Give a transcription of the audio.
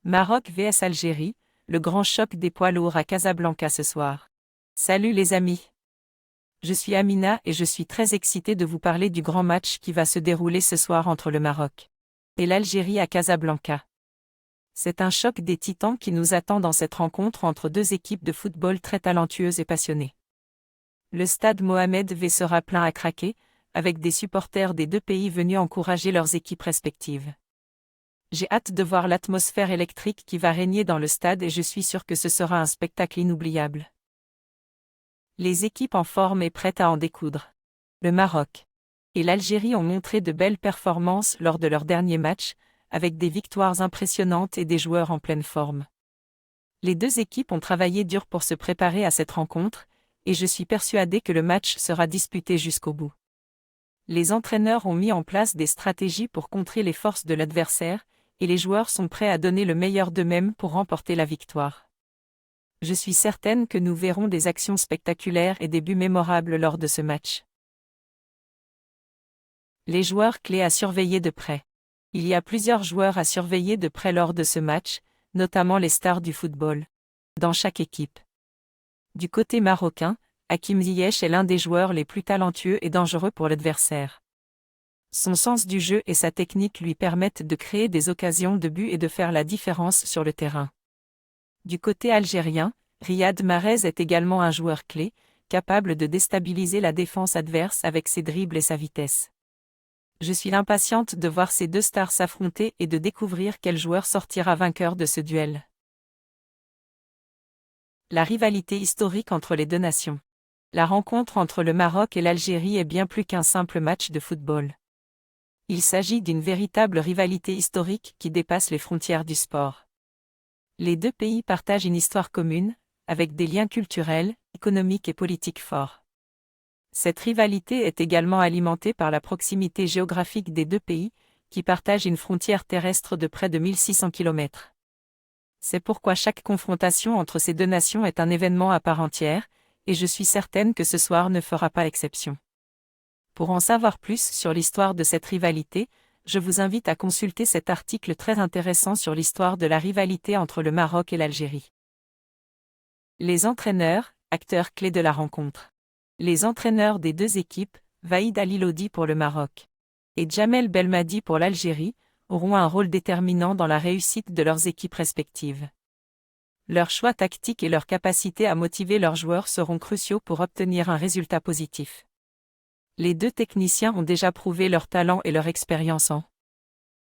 Maroc vs Algérie, le grand choc des poids lourds à Casablanca ce soir. Salut les amis. Je suis Amina et je suis très excitée de vous parler du grand match qui va se dérouler ce soir entre le Maroc et l'Algérie à Casablanca. C'est un choc des titans qui nous attend dans cette rencontre entre deux équipes de football très talentueuses et passionnées. Le stade Mohamed V sera plein à craquer, avec des supporters des deux pays venus encourager leurs équipes respectives. J'ai hâte de voir l'atmosphère électrique qui va régner dans le stade et je suis sûre que ce sera un spectacle inoubliable. Les équipes en forme et prêtes à en découdre. Le Maroc et l'Algérie ont montré de belles performances lors de leur dernier match, avec des victoires impressionnantes et des joueurs en pleine forme. Les deux équipes ont travaillé dur pour se préparer à cette rencontre, et je suis persuadée que le match sera disputé jusqu'au bout. Les entraîneurs ont mis en place des stratégies pour contrer les forces de l'adversaire, et les joueurs sont prêts à donner le meilleur d'eux-mêmes pour remporter la victoire. Je suis certaine que nous verrons des actions spectaculaires et des buts mémorables lors de ce match. Les joueurs clés à surveiller de près. Il y a plusieurs joueurs à surveiller de près lors de ce match, notamment les stars du football, dans chaque équipe. Du côté marocain, Hakim Ziyech est l'un des joueurs les plus talentueux et dangereux pour l'adversaire. Son sens du jeu et sa technique lui permettent de créer des occasions de but et de faire la différence sur le terrain. Du côté algérien, Riyad Mahrez est également un joueur clé, capable de déstabiliser la défense adverse avec ses dribbles et sa vitesse. Je suis impatiente de voir ces deux stars s'affronter et de découvrir quel joueur sortira vainqueur de ce duel. La rivalité historique entre les deux nations. La rencontre entre le Maroc et l'Algérie est bien plus qu'un simple match de football. Il s'agit d'une véritable rivalité historique qui dépasse les frontières du sport. Les deux pays partagent une histoire commune, avec des liens culturels, économiques et politiques forts. Cette rivalité est également alimentée par la proximité géographique des deux pays, qui partagent une frontière terrestre de près de 1600 km. C'est pourquoi chaque confrontation entre ces deux nations est un événement à part entière, et je suis certaine que ce soir ne fera pas exception. Pour en savoir plus sur l'histoire de cette rivalité, je vous invite à consulter cet article très intéressant sur l'histoire de la rivalité entre le Maroc et l'Algérie. Les entraîneurs, acteurs clés de la rencontre. Les entraîneurs des deux équipes, Vahid Halilhodji pour le Maroc et Djamel Belmadi pour l'Algérie, auront un rôle déterminant dans la réussite de leurs équipes respectives. Leurs choix tactiques et leur capacité à motiver leurs joueurs seront cruciaux pour obtenir un résultat positif. Les deux techniciens ont déjà prouvé leur talent et leur expérience en